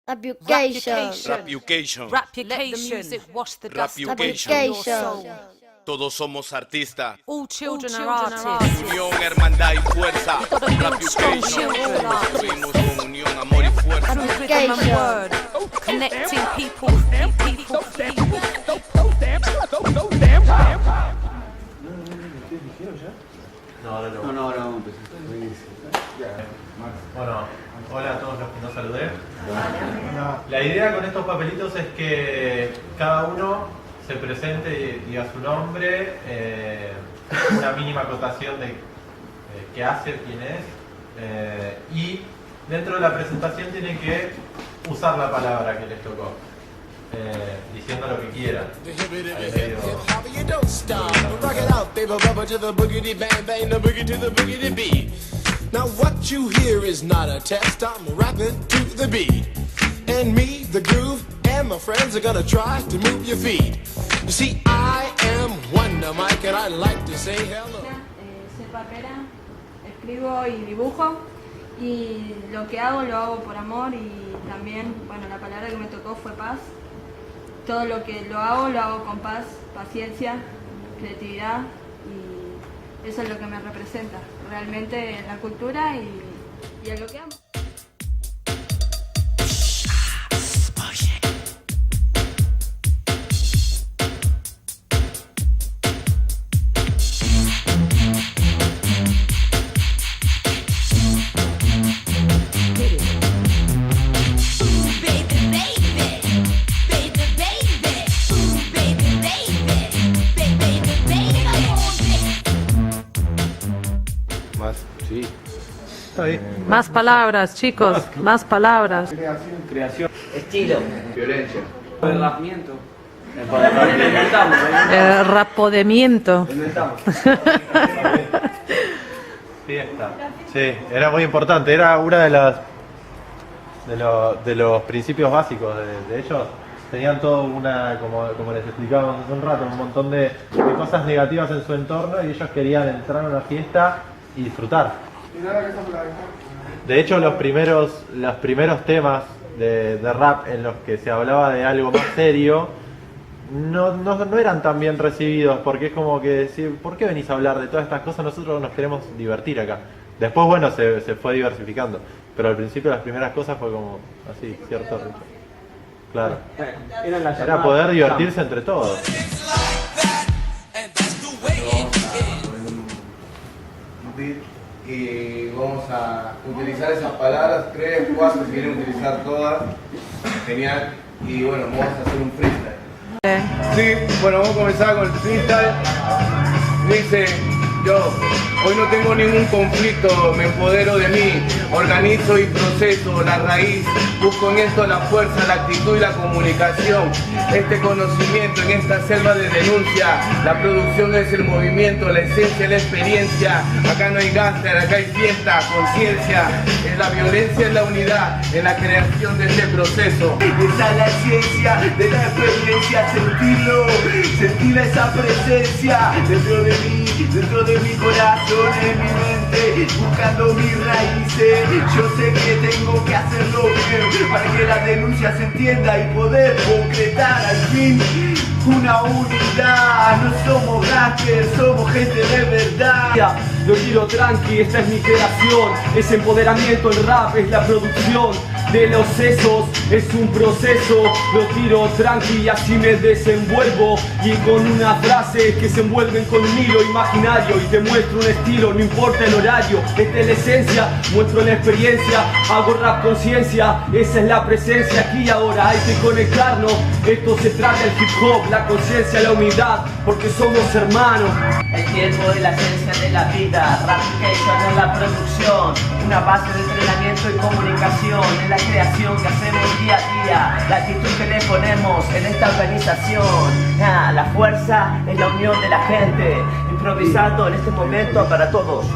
Rapucation. Rapucation. Let the music wash the dust away Rapucation. from your soul. Todos somos artistas. All children are artists. Unión, hermandad y fuerza. We gotta build strong Rapucation. children. Construimos con unión, amor y fuerza. And with rhythm and word, connecting people, people. No, vamos a empezar. Bueno, hola a todos los que nos saludé. La idea con estos papelitos es que cada uno se presente y diga su nombre, una mínima acotación de qué hace, quién es, y dentro de la presentación tienen que usar la palabra que les tocó, diciendo lo que quieran. Now what you hear is not a test, I'm rapping to the beat. And me, the groove, and my friends are gonna try to move your feet. You see, I am Wonder Mike and I like to say hello. Soy papera, escribo y dibujo y lo que hago lo hago por amor y también, bueno, la palabra que me tocó fue paz. Todo lo que lo hago con paz, paciencia, creatividad y eso es lo que me representa realmente en la cultura y en lo que amo. Más palabras, chicos, más palabras. Creación. Estilo. Violencia. Empoderamiento. Inventamos, Rapodemiento. inventamos. Fiesta. Sí, era muy importante, era una de los principios básicos de ellos. Tenían todo como les explicábamos hace un rato, un montón de cosas negativas en su entorno y ellos querían entrar a una fiesta y disfrutar. De hecho, los primeros temas de rap en los que se hablaba de algo más serio no eran tan bien recibidos, porque es como que decir, ¿por qué venís a hablar de todas estas cosas? Nosotros nos queremos divertir acá. Después, bueno, se fue diversificando, pero al principio las primeras cosas fue como así, cierto ritmo. Claro. Era poder divertirse entre todos. Y vamos a utilizar esas palabras, 3, 4, si quieren utilizar todas, genial, y bueno, vamos a hacer un freestyle. Sí, bueno, vamos a comenzar con el freestyle. Dice, yo hoy no tengo ningún conflicto, me empodero de mí, organizo y proceso la raíz, busco en esto la fuerza, la actitud y la comunicación, este conocimiento en esta selva de denuncia, la producción es el movimiento, la esencia, la experiencia, acá no hay gángster, acá hay fiesta, conciencia, en la violencia es la unidad, en la creación de este proceso. Esa es la ciencia de la experiencia, sentir esa presencia dentro de mi corazón, en mi mente, buscando mis raíces. Yo sé que tengo que hacerlo bien para que la denuncia se entienda y poder concretar al fin una unidad. No somos gangsters, somos gente de verdad. Lo tiro tranqui, esta es mi creación. Es empoderamiento, el rap es la producción de los sesos, es un proceso. Lo tiro tranqui y así me desenvuelvo. Y con una frase que se envuelven con un hilo imaginario. Y te muestro un estilo, no importa el horario. Esta es la esencia, muestro la experiencia. Hago rap conciencia, esa es la presencia aquí y ahora. Hay que conectarnos, esto se trata del hip hop, la conciencia, la unidad, porque somos hermanos. El tiempo es la esencia de la vida. Rapucation es la producción, una base de entrenamiento y comunicación, es la creación que hacemos día a día, la actitud que le ponemos en esta organización. La fuerza es la unión de la gente, improvisando en este momento para todos.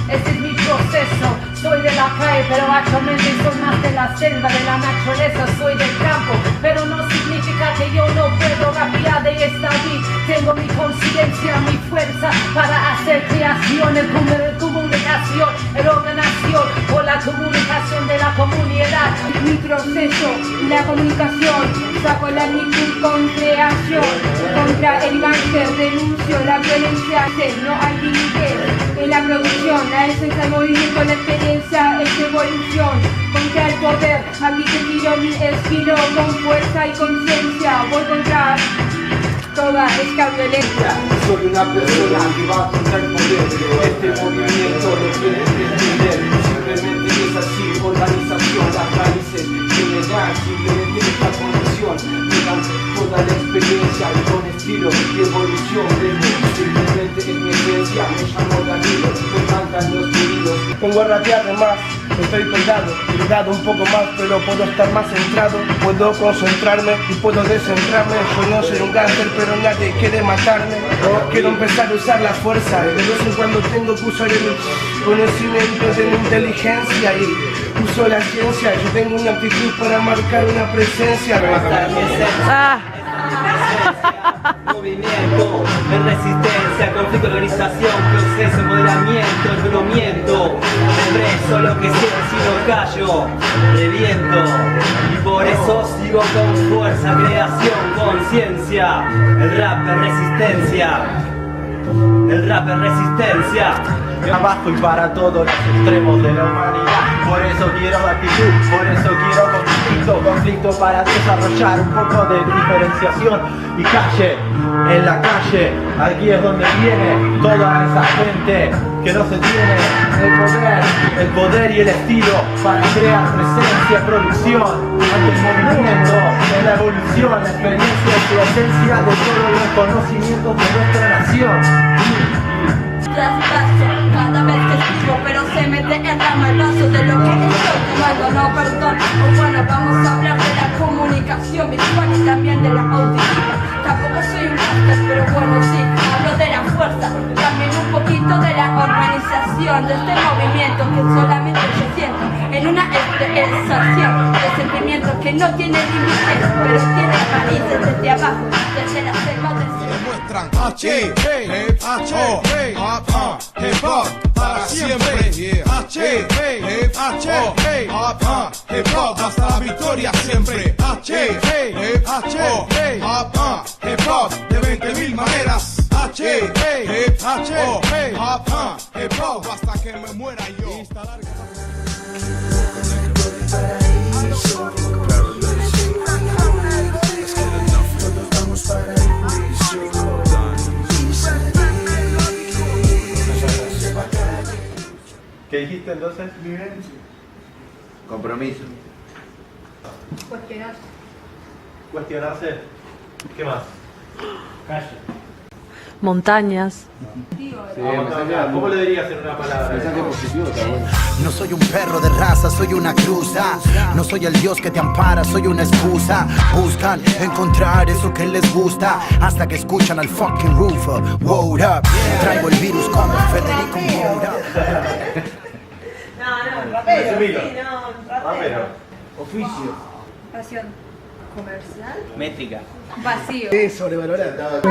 Este es mi proceso, soy de la calle pero actualmente soy más de la selva, de la naturaleza, soy del campo, pero no significa que yo no puedo rapear de esta beat. Tengo mi conciencia, mi fuerza para hacer creaciones, comunicación, el ordenación o la comunicación de la comunidad. Mi proceso, la comunicación, saco la actitud con creación. Contra el cáncer denuncio la violencia, no hay límites en la producción. La esencia del movimiento, la experiencia es evolución. Contra el poder, aquí te tiro mi estilo con fuerza y conciencia. Voy contra toda esta violencia. Soy una persona que va contra el poder. Este movimiento no tiene que entender. Simplemente es así, organización, las raíces que me dan simplemente esta condición. Me dan toda la experiencia con estilo y evolución de mí. Simplemente es mi esencia, me llamo Danilo, me encantan los pedidos. Pongo a rapear de más, estoy colgado un poco más, pero puedo estar más centrado. Puedo concentrarme y puedo descentrarme. Yo no soy un gánster, pero nadie quiere matarme. Quiero empezar a usar la fuerza. De vez en cuando tengo que usar el conocimiento de mi inteligencia y uso la ciencia. Yo tengo una actitud para marcar una presencia. Movimiento de resistencia, conflicto, organización, proceso, empoderamiento, yo no miento, expreso lo que siento si no callo, reviento, y por eso sigo con fuerza, creación, conciencia, el rap es resistencia, el rap es resistencia. Abajo y para todos los extremos de la humanidad. Por eso quiero actitud, por eso quiero conflicto para desarrollar un poco de diferenciación y calle, en la calle, aquí es donde viene toda esa gente que no se tiene el poder y el estilo para crear presencia, producción, ante el movimiento, en la evolución, la experiencia y la esencia de todos los conocimientos de nuestra nación. Traspaso cada vez que escribo, pero se me derrama el vaso de lo que estoy tomando, no perdón. Pues bueno, vamos a hablar de la comunicación visual y también de la auditiva. Tampoco soy un máster, pero bueno, sí, hablo de la fuerza, también un poquito de la organización de este movimiento que solamente yo siento en una expresión de sentimientos que no tiene límites, pero tiene raíces desde abajo, desde la selva del ser. H, hip, hop, hip hop, para siempre. H, hip, hop, hip hop, hasta la victoria siempre. H, hip, hop, hip hop, de 20.000 maneras. H, hip, hop, hip hop, hasta que me muera yo. ¿Qué dijiste entonces? Vivencia. Compromiso. Cuestionarse. Cuestionarse. ¿Qué más? Calle. Montañas. ¿Cómo le dirías en una palabra? No soy un perro de raza, soy una cruza. No soy el Dios que te ampara, soy una excusa. Buscan encontrar eso que les gusta hasta que escuchan al fucking roofer. Word up, traigo el virus como Federico Moura. Rapero. Oficio. Pasión. Comercial. Métrica. Vacío. Sobrevalorado.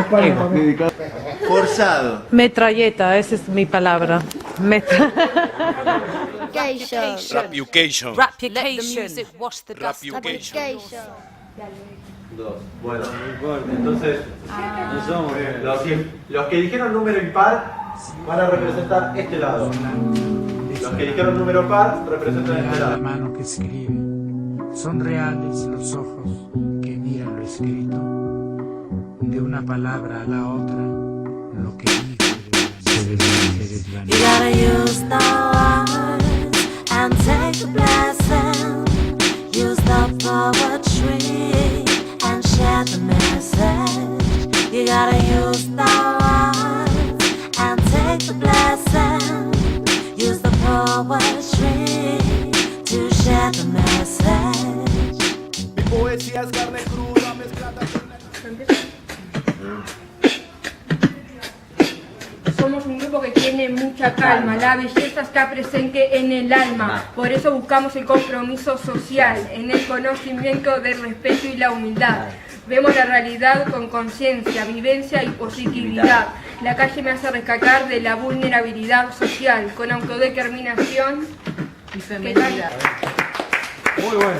Forzado. Metralleta, esa es mi palabra. Rapucation. Rapucation. Rapucation. Dos. Bueno, entonces los que dijeron número impar van a representar este lado. Los que dijeron número par representan este lado. La mano que escribe, son reales los ojos que miran lo escrito. De una palabra a la otra, lo que dijo se desvanece. You gotta use the words and take the blessing. Use the poetry and share the message. You gotta use the words and take the blessing. Use the poetry to share the message. Mi poesía es carne cruda mezclada con Somos un grupo que tiene mucha calma, la belleza está presente en el alma, por eso buscamos el compromiso social, en el conocimiento del respeto y la humildad. Vemos la realidad con conciencia, vivencia y positividad. La calle me hace rescatar de la vulnerabilidad social, con autodeterminación y femenidad. Muy bueno.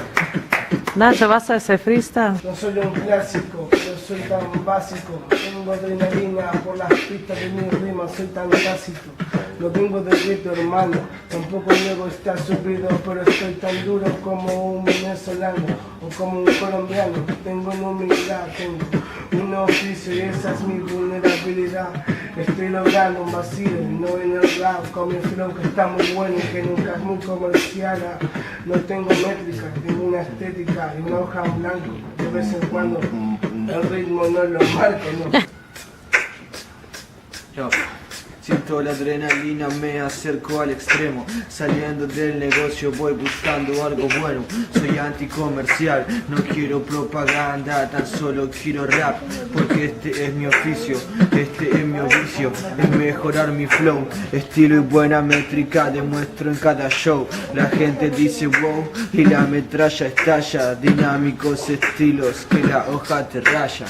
Nacho, ¿vas a ese freestyle? No soy un clásico, yo soy tan básico. Tengo adrenalina por las pistas de mis rimas, soy tan tácito. No vengo de gueto, hermano, tampoco niego estar subido, pero estoy tan duro como un venezolano o como un colombiano. Tengo una humildad, tengo un oficio y esa es mi vulnerabilidad. Estoy logrando un vacío y no en el rap con mi flow que está muy bueno y que nunca es muy comercial. No tengo métrica, tengo una estética y una hoja en blanco. De vez en cuando el ritmo no lo marco, no. Yo siento la adrenalina, me acerco al extremo. Saliendo del negocio voy buscando algo bueno. Soy anticomercial, no quiero propaganda, tan solo quiero rap. Porque este es mi oficio, este es mi oficio. Es mejorar mi flow, estilo y buena métrica. Demuestro en cada show, la gente dice wow y la metralla estalla. Dinámicos estilos que la hoja te rayan.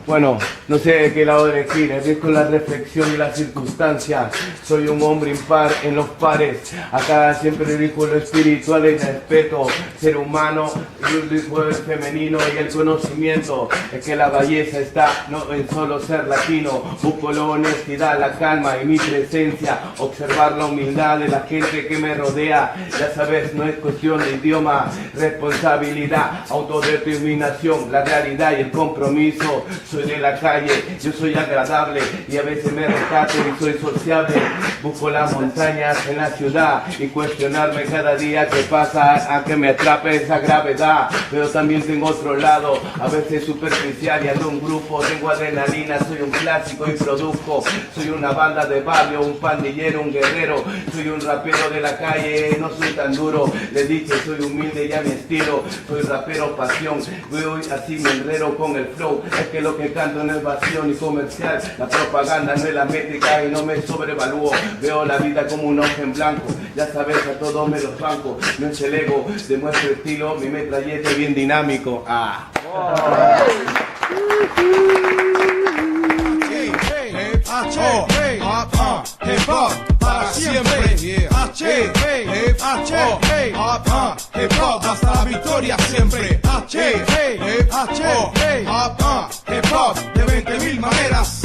Bueno, no sé de qué lado elegir, con la reflexión y las circunstancias. Soy un hombre impar en los pares. Acá siempre elijo lo espiritual y el respeto. Ser humano, el femenino y el conocimiento. Es que la belleza está no en solo ser latino. Busco la honestidad, la calma y mi presencia. Observar la humildad de la gente que me rodea. Ya sabes, no es cuestión de idioma. Responsabilidad, autodeterminación, la realidad y el compromiso. Soy de la calle, yo soy agradable y a veces me recato y soy sociable. Busco las montañas en la ciudad y cuestionarme cada día qué pasa a que me atrape esa gravedad. Pero también tengo otro lado, a veces superficial y ando un grupo. Tengo adrenalina, soy un clásico y produzco. Soy una banda de barrio, un pandillero, un guerrero. Soy un rapero de la calle, no soy tan duro. Le dije, soy humilde y a mi estilo. Soy rapero pasión, veo así me enrero con el flow. Es que lo que canto no es vacío ni comercial. La propaganda no es la métrica y no me sobrevalúo. Veo la vida como un hoja en blanco. Ya sabes, a todos me los banco. No es el ego, demuestro estilo. Mi metralleta es bien dinámico. Hip hop para siempre. Hip hop hasta la victoria siempre. Hip hop de 20.000 maneras.